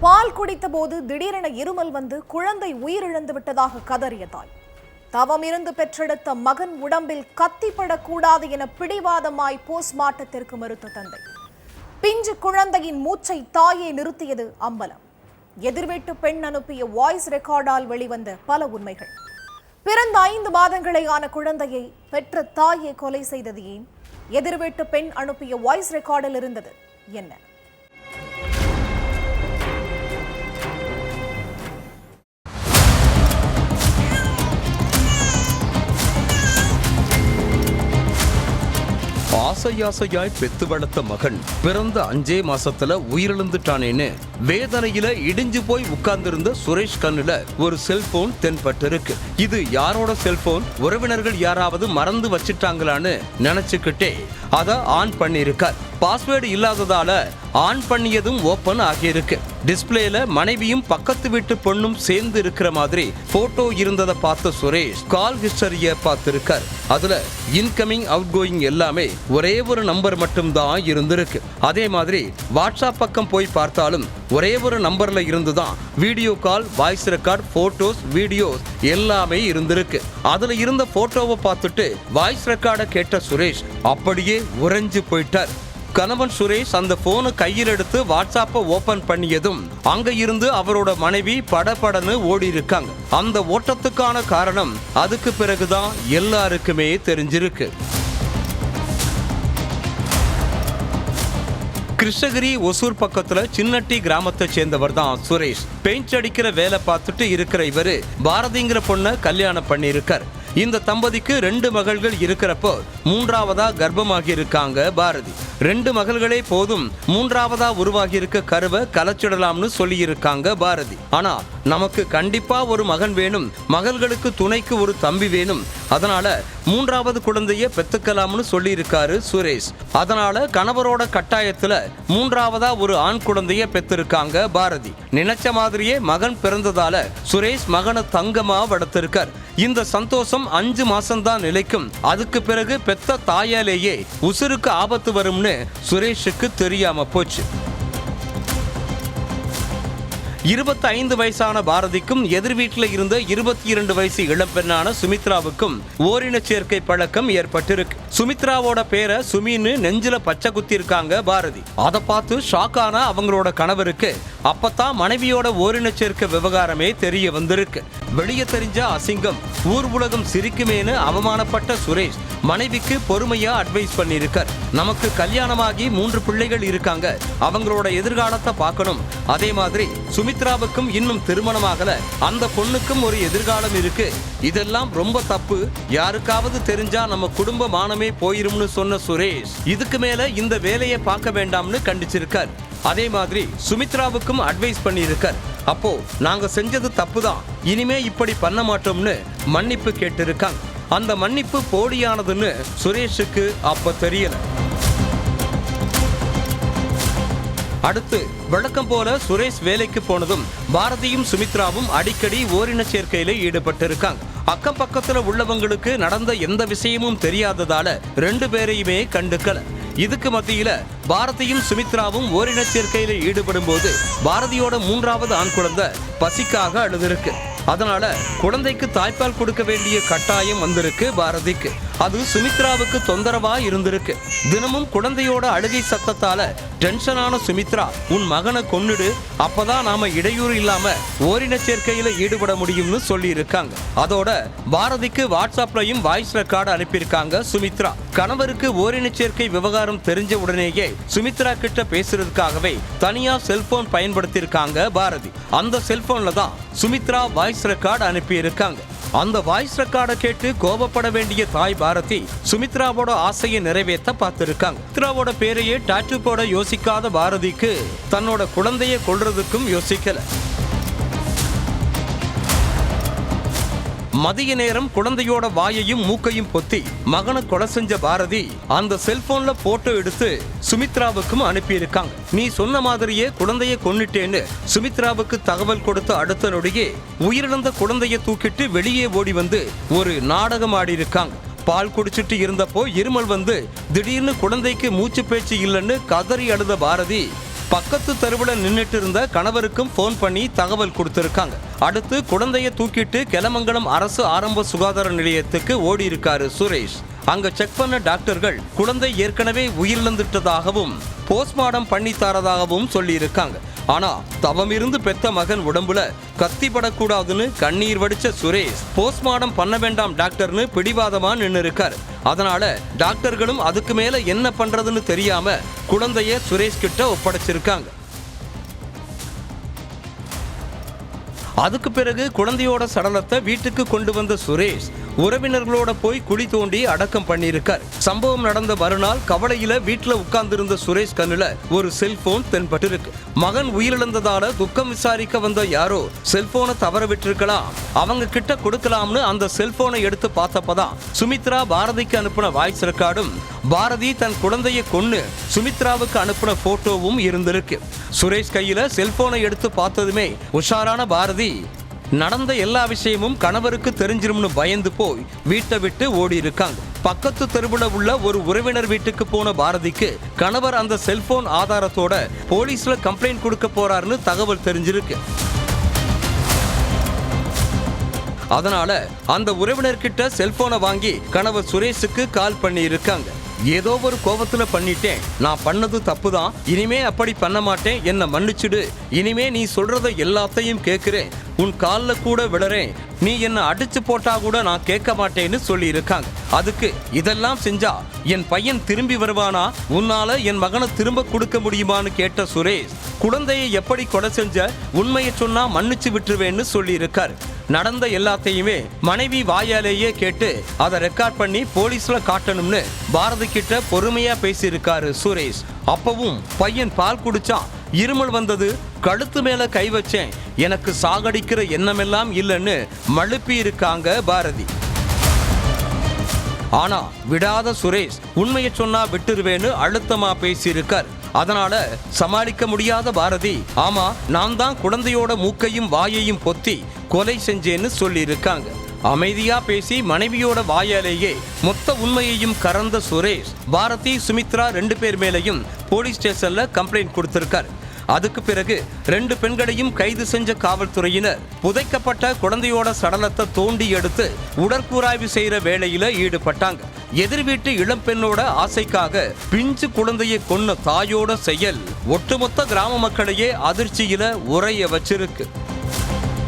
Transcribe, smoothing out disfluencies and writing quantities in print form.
பால் குடித்த போது திடீரென இருமல் வந்து குழந்தை உயிரிழந்து விட்டதாக கதறிய தாய். தவமிருந்து பெற்றெடுத்த மகன் உடம்பில் கத்திப்படக்கூடாது என பிடிவாதமாய் போஸ்ட்மார்ட்டத்திற்கு மறுத்த தந்தை. பிஞ்சு குழந்தையின் மூச்சை தாயை நிறுத்தியது அம்பலம். எதிர்வீட்டு பெண் அனுப்பிய வாய்ஸ் ரெக்கார்டால் வெளிவந்த பல உண்மைகள். பிறந்த 5 மாதங்களே ஆன குழந்தையை பெற்ற தாயை கொலை செய்தது ஏன்? எதிர்வீட்டு பெண் அனுப்பிய வாய்ஸ் ரெக்கார்டில் இருந்தது என்ன? ஆசையாசையாய் பெத்து வளர்த்த மகன் பிறந்த 5 மாசத்துல உயிரிழந்துட்டானேன்னு வேதனையில இடிஞ்சு போய் உட்கார்ந்திருந்த சுரேஷ் கண்ணுல ஒரு செல்போன் தென்பட்டிருக்கு. இது யாரோட செல்போன்? உறவினர்கள் யாராவது மறந்து வச்சிட்டாங்களான்னு நினைச்சுக்கிட்டே அதை ஆன் பண்ணியிருக்கார். பாஸ்வேர்டு இல்லாததால ஆன் பண்ணியதும் ஓபன் ஆகியிருக்கு. டிஸ்பிளேல மனைவியும் பக்கத்து வீட்டு பொண்ணும் சேர்ந்து இருக்கிற மாதிரி போட்டோ இருந்ததை பார்த்த சுரேஷ் கால் ஹிஸ்டரிய பார்த்திருக்கார். அதுல இன்கமிங் அவுட் கோயிங் எல்லாமே ஒரே ஒரு நம்பர் மட்டும்தான் இருந்திருக்கு. அதே மாதிரி வாட்ஸ்அப் பக்கம் போய் பார்த்தாலும் ஒரே ஒரு நம்பர்ல இருந்துதான் video call, voice record, photos, videos எல்லாமே இருந்திருக்கு. அதுல இருந்த போட்டோவை பார்த்துட்டு வாய்ஸ் ரெக்கார்டை கேட்ட சுரேஷ் அப்படியே உறைஞ்சு போயிட்டார். கணவன் சுரேஷ் அந்த போனை கையில் எடுத்து வாட்ஸ்அப்பை ஓபன் பண்ணியதும் அங்க இருந்து அவரோட மனைவி படபடன்னு ஓடி இருக்காங்க. அந்த ஓட்டத்துக்கான காரணம் அதுக்கு பிறகுதான் எல்லாருக்குமே தெரிஞ்சிருக்கு. கிருஷ்ணகிரி ஒசூர் பக்கத்துல சின்னட்டி கிராமத்தை சேர்ந்தவர் தான் சுரேஷ். பெயிண்ட் அடிக்கிற வேலை பார்த்துட்டு இருக்கிற இவரு பாரதிங்கிற பொண்ணை கல்யாணம் பண்ணியிருக்கார். இந்த தம்பதிக்கு 2 மகள்கள் இருக்கிறப்போ 3ஆவதா கர்ப்பமாகி இருக்காங்க பாரதி. 2 மகள்களே போதும், 3ஆவதா உருவாகி இருக்க கருவை கலைச்சிடலாம்னு சொல்லி இருக்காங்க பாரதி. ஆனா நமக்கு கண்டிப்பா ஒரு மகன் வேணும், மகள்களுக்கு துணைக்கு ஒரு தம்பி வேணும், அதனால 3ஆவது குழந்தைய பெத்துக்கலாம்னு சொல்லி இருக்காரு சுரேஷ். அதனால கணவரோட கட்டாயத்துல 3ஆவதா ஒரு ஆண் குழந்தைய பெத்திருக்காங்க பாரதி. நினைச்ச மாதிரியே மகன் பிறந்ததால சுரேஷ் மகனை தங்கமா வளர்த்திருக்கார். இந்த சந்தோஷம் 5 மாசம்தான் நிலைக்கும். அதுக்கு பிறகு பெத்த தாயாலேயே உசுருக்கு ஆபத்து வரும்னு சுரேஷுக்கு தெரியாம போச்சு. 25 வயசான பாரதிக்கும் எதிர் வீட்டில் இருந்த 22 வயசு இளம்பெண்ணான சுமித்ராவுக்கும் ஓரின சேர்க்கை பழக்கம் ஏற்பட்டிருக்கு. சுமித்ராவோட பேரை சுமின்னு நெஞ்சில பச்சை குத்தி இருக்காங்க பாரதி. அதை பார்த்து ஷாக் ஆன அவங்களோட கணவருக்கு அப்பத்தான் மனைவியோட ஓரின சேர்க்கை விவகாரமே தெரிய வந்திருக்கு. வெளியே தெரிஞ்ச அசிங்கம், ஊர் உலகம் சிரிக்குமேனு அவமானப்பட்ட சுரேஷ் மனைவிக்கு பொறுமையா அட்வைஸ் பண்ணியிருக்கார். நமக்கு கல்யாணமாகி 3 பிள்ளைகள் இருக்காங்க, அவங்களோட எதிர்காலத்தை பார்க்கணும். அதே மாதிரி சுமித்ராவுக்கும் இன்னும் திருமணமாகல, அந்த பொண்ணுக்கும் ஒரு எதிர்காலம் இருக்கு. இதெல்லாம் ரொம்ப தப்பு, யாருக்காவது தெரிஞ்சா நம்ம குடும்ப மானமே போயிரும்னு சொன்ன சுரேஷ் இதுக்கு மேல இந்த வேலையை பார்க்க வேண்டாம்னு கண்டிச்சிருக்கார். அதே மாதிரி சுமித்ராவுக்கும் அட்வைஸ் பண்ணியிருக்கார். அப்போ நாங்க செஞ்சது தப்புதான், இனிமே இப்படி பண்ண மாட்டோம்னு மன்னிப்பு கேட்டிருக்காங்க. அந்த மன்னிப்பு போலியானதுன்னு சுரேஷுக்கு அப்ப தெரியல. அடுத்து வழக்கம் போல சுரேஷ் வேலைக்கு போனதும் பாரதியும் சுமித்ராவும் அடிக்கடி ஓரின சேர்க்கையில ஈடுபட்டிருக்காங்க. அக்கம் பக்கத்துல உள்ளவங்களுக்கு நடந்த எந்த விஷயமும் தெரியாததால 2 பேரையுமே கண்டுக்கல. இதுக்கு மத்தியில பாரதியும் சுமித்ராவும் ஓரின சேர்க்கையில ஈடுபடும் போது பாரதியோட 3ஆவது ஆண் குழந்தை பசிக்காக அழுதிருக்கு. அதனால குழந்தைக்கு தாய்ப்பால் கொடுக்க வேண்டிய கட்டாயம் வந்திருக்கு பாரதிக்கு. அது சுமித்ராவுக்கு தொந்தரவா இருந்திருக்கு. தினமும் குழந்தையோட அழுகை சத்தத்தால டென்ஷனான சுமித்ரா, உன் மகனை கொன்னுடு, அப்பதான் நாம இடையூறு இல்லாம ஓரின சேர்க்கையில ஈடுபட முடியும்னு சொல்லி இருக்காங்க. அதோட பாரதிக்கு வாட்ஸ்அப்லயும் வாய்ஸ் ரெக்கார்டு அனுப்பியிருக்காங்க சுமித்ரா. கணவருக்கு ஓரின சேர்க்கை விவகாரம் தெரிஞ்ச உடனேயே சுமித்ரா கிட்ட பேசுறதுக்காகவே தனியா செல்போன் பயன்படுத்தியிருக்காங்க பாரதி. அந்த செல்போன்ல தான் சுமித்ரா வாய்ஸ் ரெக்கார்டு அனுப்பி இருக்காங்க. அந்த வாய்ஸ் ரெக்கார்டை கேட்டு கோபப்பட வேண்டிய தாய் பாரதி சுமித்ராவோட ஆசையை நிறைவேற்ற பார்த்திருக்காங்க. சுமித்ராவோட பேரையே டாட்டூ போட யோசிக்காத பாரதிக்கு தன்னோட குழந்தையை கொல்றதுக்கும் யோசிக்கல. மதிய நேரம் குழந்தையோட வாயையும் மூக்கையும் பொத்தி மகனை கொலை செஞ்ச பாரதி அந்த செல்போன்ல போட்டோ எடுத்து சுமித்ராவுக்கும் அனுப்பியிருக்காங்க. நீ சொன்ன மாதிரியே குழந்தைய கொன்னுட்டேன்னு சுமித்ராவுக்கு தகவல் கொடுத்த அடுத்த நொடியே உயிரிழந்த குழந்தைய தூக்கிட்டு வெளியே ஓடி வந்து ஒரு நாடகம் ஆடி இருக்காங்க. பால் குடிச்சிட்டு இருந்தப்போ இருமல் வந்து திடீர்னு குழந்தைக்கு மூச்சு பேச்சு இல்லைன்னு கதறி அழுத பாரதி பக்கத்து தெருவுல நின்னுட்டு இருந்த கணவருக்கும் போன் பண்ணி தகவல் கொடுத்திருக்காங்க. அடுத்து குழந்தைய தூக்கிட்டு கெலமங்கலம் அரசு ஆரம்ப சுகாதார நிலையத்துக்கு ஓடி இருக்காரு சுரேஷ். அங்க செக் பண்ண டாக்டர்கள் குழந்தை ஏற்கனவே உயிரிழந்துட்டதாகவும் போஸ்ட்மார்டம் பண்ணி தரதாகவும் சொல்லி இருக்காங்க. ஆனா தவமிருந்து பெத்த மகன் உடம்புல கத்தி படக்கூடாதுன்னு கண்ணீர் வடிச்ச சுரேஷ் போஸ்ட்மார்டம் பண்ண வேண்டாம் டாக்டர்னு பிடிவாதமா நின்று இருக்காரு. அதனால டாக்டர்களும் அதுக்கு மேல என்ன பண்றதுன்னு தெரியாம குழந்தைய சுரேஷ் கிட்ட ஒப்படைச்சிருக்காங்க. அதுக்கு பிறகு குழந்தையோட சடலத்தை வீட்டுக்கு கொண்டு வந்த சுரேஷ் உறவினர்களோட போய் குழி தோண்டி அடக்கம் பண்ணியிருக்கார். சம்பவம் நடந்த மறுநாள் கவலையில வீட்டுல உட்கார்ந்து இருந்த சுரேஷ் கண்ணுல ஒரு செல்போன் தென்பட்டு இருக்கு. மகன் உயிரிழந்ததால துக்கம் விசாரிக்க வந்த யாரோ செல்போனை தவற விட்டிருக்கலாம், அவங்க கிட்ட கொடுக்கலாம்னு அந்த செல்போனை எடுத்து பார்த்தப்பதான் சுமித்ரா பாரதிக்கு அனுப்பின வாய்ஸ் ரெக்கார்டும் பாரதி தன் குழந்தைய கொன்னு சுமித்ராவுக்கு அனுப்பின போட்டோவும் இருந்திருக்கு. சுரேஷ் கையில செல்போனை எடுத்து பார்த்ததுமே உஷாரான பாரதி நடந்த எல்லா விஷயமும் கணவருக்கு தெரிஞ்சிரும்னு பயந்து போய் வீட்டை விட்டு ஓடி இருக்காங்க. பக்கத்து தெருவுல உள்ள ஒரு உறவினர் வீட்டுக்கு போன பாரதிக்கு கணவர் அந்த செல்போன் ஆதாரத்தோட போலீஸ்ல கம்ப்ளைண்ட் கொடுக்க போறாருன்னு தகவல் தெரிஞ்சிருக்கு. அதனால அந்த உறவினர்கிட்ட செல்போனை வாங்கி கணவர் சுரேஷுக்கு கால் பண்ணி இருக்காங்க. ஏதோ ஒரு கோபத்துல பண்ணிட்டேன், நான் பண்ணது தப்புதான், இனிமே அப்படி பண்ண மாட்டேன், என்ன மன்னிச்சுடு, இனிமே நீ சொல்றத எல்லாத்தையும் கேட்கிறேன், உன் காலில் கூட விழறேன், நீ என்ன அடிச்சு போட்டா கூட நான் கேட்க மாட்டேன்னு சொல்லி இருக்காங்க. அதுக்கு இதெல்லாம் செஞ்சா என் பையன் திரும்பி வருவானா, உன்னால என் மகனை திரும்ப கொடுக்க முடியுமான்னு கேட்ட சுரேஷ் குழந்தையை எப்படி கொலை செஞ்ச, உண்மையை சொன்னா மன்னிச்சு விட்டுருவேன்னு சொல்லி இருக்காரு. நடந்த எல்லாத்தையுமே மனைவி வாயாலேயே கேட்டு அதை ரெக்கார்ட் பண்ணி போலீஸ்ல காட்டணும்னு பாரதி கிட்ட பொறுமையா பேசியிருக்காரு சுரேஷ். அப்பவும் பையன் பால் குடிச்சான், இருமல் வந்தது, கழுத்து மேல கை வச்சேன், எனக்கு சாகடிக்கிற எண்ணமெல்லாம் இல்லைன்னு மழுப்பி இருக்காங்க பாரதி. ஆனா விடாத சுரேஷ் உண்மையை சொன்னா விட்டுருவேன்னு அழுத்தமா பேசியிருக்கார். அதனால சமாளிக்க முடியாத பாரதி, ஆமா நான் தான் குழந்தையோட மூக்கையும் வாயையும் பொத்தி கொலை செஞ்சேன்னு சொல்லி இருக்காங்க. அமைதியா பேசி மனைவியோட வாயாலேயே மொத்த உண்மையையும் கறந்த சுரேஷ் பாரதி சுமித்ரா 2 பேர் மேலையும் போலீஸ் ஸ்டேஷன்ல கம்ப்ளைண்ட் கொடுத்திருக்காரு. அதுக்கு பிறகு 2 பெண்களையும் கைது செஞ்ச காவல்துறையினர் புதைக்கப்பட்ட குழந்தையோட சடலத்தை தோண்டி எடுத்து உடற்கூராய்வு செய்யற வேலையில ஈடுபட்டாங்க. எதிர் வீட்டு இளம்பெண்ணோட ஆசைக்காக பிஞ்சு குழந்தையை கொன்ன தாயோட செயல் ஒட்டுமொத்த கிராம மக்களையே அதிர்ச்சியில உறைய வச்சிருக்கு.